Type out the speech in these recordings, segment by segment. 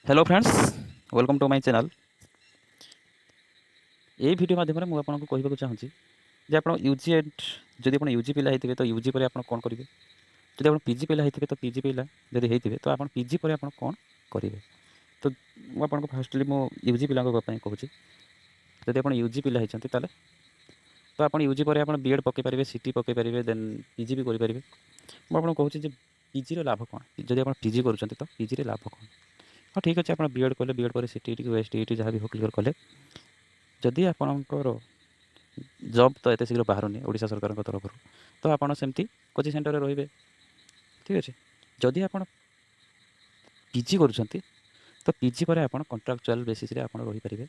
Hello friends, welcome to my channel. ये video माध्यम मैं आपको कहवाक चाहूँगी जे आप यूजी एंड जदि आप यूजी पिला होते तो यूजी पर आप कौन करेंगे, जब आप पीजी पिला होते तो पीजी पिला जब होते तो आप पीजी पर आप कौन करेंगे। तो मुझे फास्टली मो यूजी पिला कहूँ जब आप यूजी पिला होती तो आप यूजी पर आप बीएड पकई पारे, सीटी पकई पारे, देन पीजी भी करेंगे। मुझे कहूँ पीजी लाभ कौन, जब आप पीजी कर तो पीजी लाभ कौन। हाँ ठीक अच्छे, आप बीएड कले, बीएड पर सीटी टी जहाँ भी हो क्लियर कले, जदि आपणकर जॉब तो एत शीघ्र बाहर ओडिशा सरकार तरफ तो आपड़ सेमती कोचिंग सेंटर रे रे। ठीक अच्छे, जदि आप पीजी कर तो पीजी पर आप कंट्राक्चुअल बेसीस रे आप रही पारे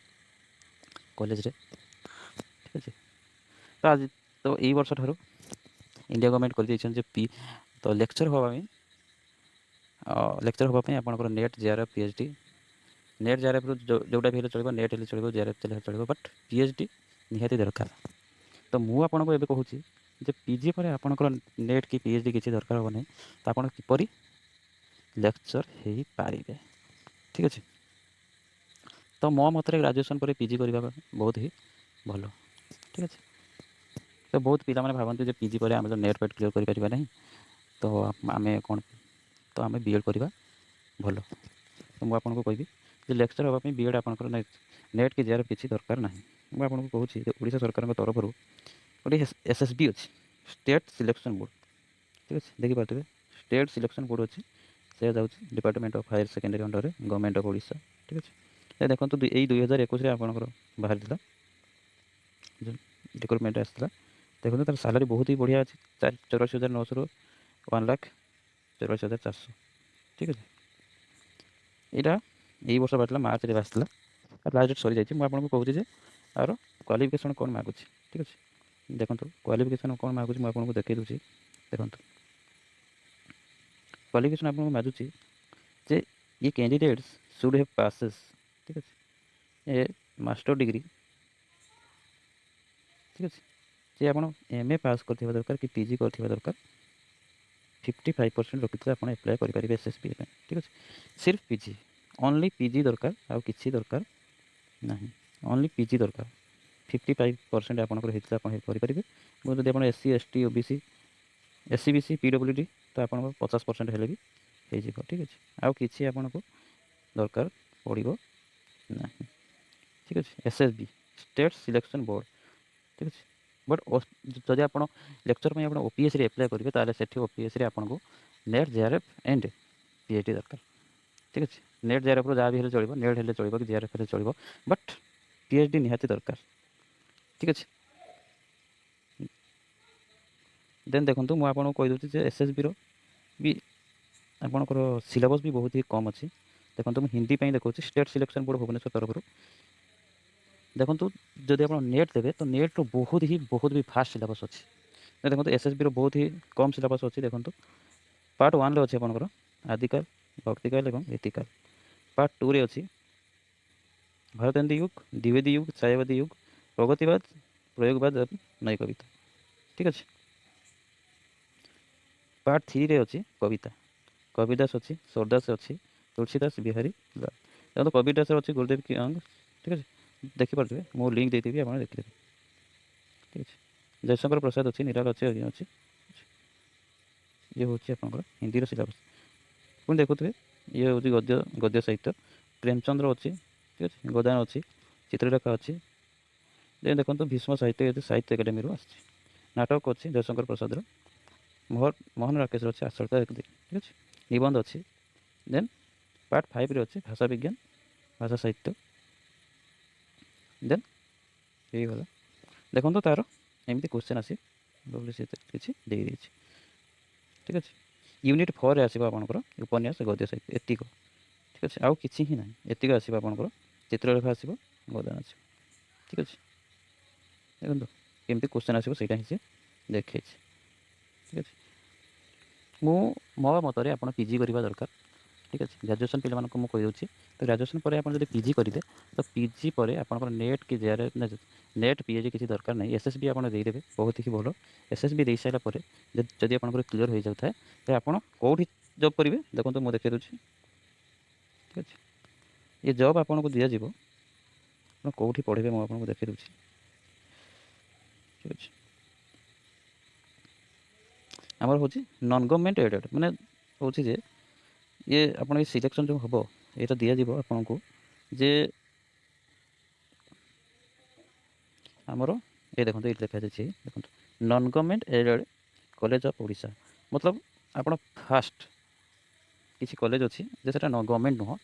कॉलेज रे। ठीक अच्छे, तो आज तो यही वर्ष ठार इंडिया गवर्नमेंट कर पी तो लेक्चर हाँपाई आपंकर net JRF PhD, net JRF जोटा भी चलो, नेट हेल्ले चलो, जेआरएफ चलो, बट पीएचडी निहाती दरकार। तो मुझे आपको ये कहूँ जे पीजी पर आपंकर नेट कि पीएचडी किसी दरकार हो नहीं, तो आप किपर लेक्चर हो पारे। ठीक अच्छे, तो मो मत ग्रेजुएशन पर पीजी करने बहुत ही भल। ठीक अच्छे, तो बहुत पिला माने भावती पीजी पर आम नेट पेट क्लियर कर नहीं, तो आम कौन तो आम बीएड करवा भल। तो मुझे आपको कहबी लेक्चर हाँपाई बीएड आपंकर नेट कि जेआरएफ किसी दरकार ना। मुझे आपको कहूँ ओडिशा सरकार तरफ गोटे एसएसबी अच्छी, स्टेट सिलेक्शन बोर्ड। ठीक अच्छे, देखिपे स्टेट सिलेक्शन बोर्ड अच्छी, से जाऊँ department of higher secondary under government of Odisha. ठीक अच्छे, देखो यही 2021 आपंकर बाहर रिक्रुटमेंट आसाला। देखो तार सालारी बहुत ही बढ़िया अच्छी, 84,900 रु 1,84,400। ठीक अच्छे, यहाँ यही वर्ष बाहर मार्च में आसाला, लास्ट डेट सरी जाइए। मुझे आपको कहूँ आर क्वालिफिकेशन कौन मागुची। ठीक अच्छे, देखो क्वालिफिकेशन कौन मागुची मुझे आपको देखी दूसरी। देखो क्वालिफिकेशन आपको मागुची जे ये कैंडिडेट्स शुड हैव पासेस। ठीक अच्छे, ए मास्टर डिग्री। ठीक अच्छे, जे आप एमए पास कर दरकार कि पीजी कर दरकार, 55% रखी आप एप्लाय करेंगे एसएसबी। ठीक अच्छे, सिर्फ पीजी, ओनली पीजी दरकार, आउ किसी दरकार ना, ओनली पीजी दरकार। 55% आपंकर होता करेंगे। जब आप SC ST OBC SC BC PWD तो आप 50% हेल्ले भी हो। ठीक अच्छे, आउ कि आपन को दरकार पड़ो ना। ठीक अच्छे, एसएसबी स्टेट सिलेक्शन बोर्ड। ठीक अच्छे, बट जदि आप लेक्चर में ओपीएस एप्लाय करेंगे तो से ओपीएस आपको नेट जेआरएफ एंड पीएचडी दरकार। ठीक अच्छे, नेट जेआरएफ जहाँ भी चलो, नेट हेल्ले चलो कि जेआरएफ हेल्ले चलो, बट पीएचडी निहाती दरकार। ठीक अच्छे, देन देखो मुझे कहीदे एसएसबी भी आपंकर सिलेबस भी बहुत ही कम अच्छी। देखो मुझे हिंदी देखा स्टेट सिलेक्शन बोर्ड भुवनेश्वर तरफ। देखो जदि आप नेट देवे तो नेट बहुत भी फास्ट सिलेबस अच्छी। देखो एसएसबी बहुत ही कम सिलेबस अच्छी। देखो पार्ट 1 अच्छे आपंकर आदिकाल, भक्तिकाल और रीतिकाल। पार्ट 2 अच्छी भारतेंदु युग, द्विवेदी युग, छायावादी युग, प्रगतिवाद, प्रयोगवाद और नई कविता। ठीक अच्छे, पार्ट 3 अच्छी कविता, कविदास अच्छी, सरदास अच्छी, तुलसीदास, बिहारी लाल। देखो कविदास अच्छी गुरुदेव की अंग। ठीक है, देखिपे मो लिंक देती आप देखिए। ठीक है, जयशंकर प्रसाद अच्छी, निराल अच्छे, अज्ञ अच्छी। ये हूँ आप हिंदी सिलेबस। पुणी देखुए ये हूँ गद्य गद्य साहित्य, प्रेमचंद्र अच्छी। ठीक अच्छे, गोदान अच्छी, चित्रलेखा अच्छी। देखो भीष्म साहित्य साहित्य एकाडेमी आस नाटक अच्छी जयशंकर प्रसाद, मोहन राकेश अच्छे आश्चर्य एक। ठीक अच्छे, निबंध अच्छी। देन पार्ट 5 अच्छे भाषा विज्ञान, भाषा साहित्य। देन यही गला देखो तार एमती क्वेश्चन आसी किसी दे दी। ठीक अच्छे, यूनिट 4 आसो आपंकर उपन्यास गद्य साहित्य एतिक। ठीक अच्छे, आउ कि ही ना एतिक आसो आपंकर चित्रलेखा आसो, गोदान आस। ठीक अच्छे, देखो केमती क्वेश्चन आसो से देखे। ठीक अच्छे, मो मतरे आप पीजी करवा दरकार। ठीक अच्छे, ग्रेजुएशन पिला मुझे कहीदे तो ग्रेजुएशन पर आप पीजी करेंगे तो पीजी पर आपंकर नेट कि जेआरएफ नेट पीएचडी किसी दरकार नहीं। एसएसबी आप देदेवे बहुत ही भल। एसएसबी दे सारापर जदि आपंकर क्लीयर हो जाए तो आप कौटी जॉब करेंगे। देखो मुझे देखे दूसरी। ठीक अच्छे, ये जॉब आपको दि जाव आप कौटी पढ़े मुझे आपको देखी दूसरी ठीक अच्छे आमर हूँ नॉन गवर्नमेंट एडेड माने हूँ जे ये आप सिलेक्शन जो हम ये दि जाव आपको जे आमर ये देखो ये लिखा जाए देखो non government aided college of Odisha मतलब आप फास्ट किसी कॉलेज अच्छी जो गवर्नमेंट नुह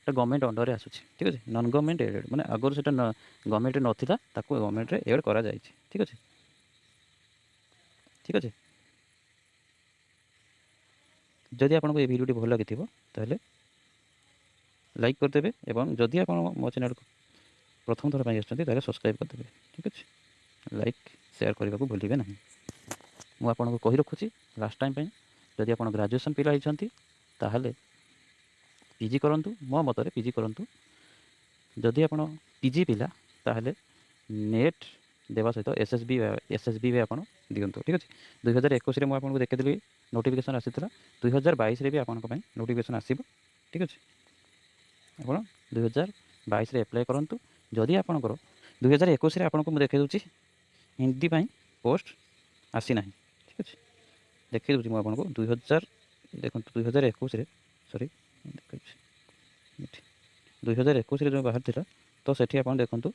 गवर्नमेंट अंडर आसूँ ठीक अच्छे नॉन गवर्नमेंट एडेड माने आगुरी से गवर्नमेंट नाला गवर्नमेंट एड करा ठीक अच्छे ठीक अच्छे जदि आपको ये भिडियो भल लगी ताहले लाइक करदे और जदि आप मो चैनल को प्रथम थर आसते सब्सक्राइब करदे ठीक अच्छे लाइक शेयर करने को भूलिए ना मुझे कही रखुच्छी लास्ट टाइम जदि आप ग्रेजुएशन पिला होती ताहले पीजी करूँ मो मतरे पीजी करूँ जदि आप पीजी पिला ताहले नेट देवा सहित एसएसबी भी आप दिंतु ठीक अच्छे 2021 मुझे देखी नोटिफिकेशन आसाला 2022 भी आप नोटिफिकेशन आसो ठीक अच्छे आप 2022 एप्लाय करूँ जदि आपंकर 2021 आपको देखी दूँ हिंदी पोस्ट आसी ना ठीक अच्छे देखी दूँ मुझे आपको 2000 देखो 2021 सॉरी 2021 जो बाहर था तो सेठी आप देखूँ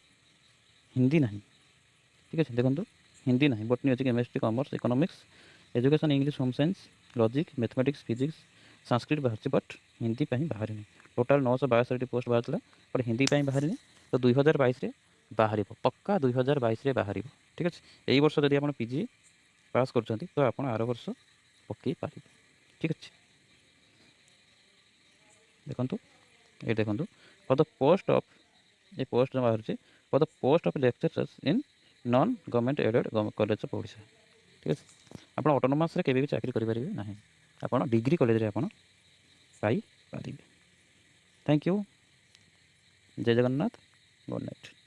हिंदी ना ठीक अच्छे देखो हिंदी ना बटनी अच्छी chemistry commerce economics education English home science logic mathematics physics Sanskrit बाहर बट हिंदी बाहर टोटाल 962 पोस्ट बाहर बट हिंदी बाहर तो 2022 बाहर पक्का 2022 बाहर ठीक अच्छे यही वर्ष जब आप पीजी पास कर तो आप आर वर्ष पकई पारे ठीक अच्छे देखो ये देखो फॉर द पोस्ट ऑफ ये पोस्ट बाहर for the post of lecturers in non government aided college of Odisha ठीक है आप ऑटोनोमस रे केबे भी चाकरी करेंगे ना आप डिग्री कॉलेज आप पाई पारे थैंक यू जय जगन्नाथ गुड नाइट।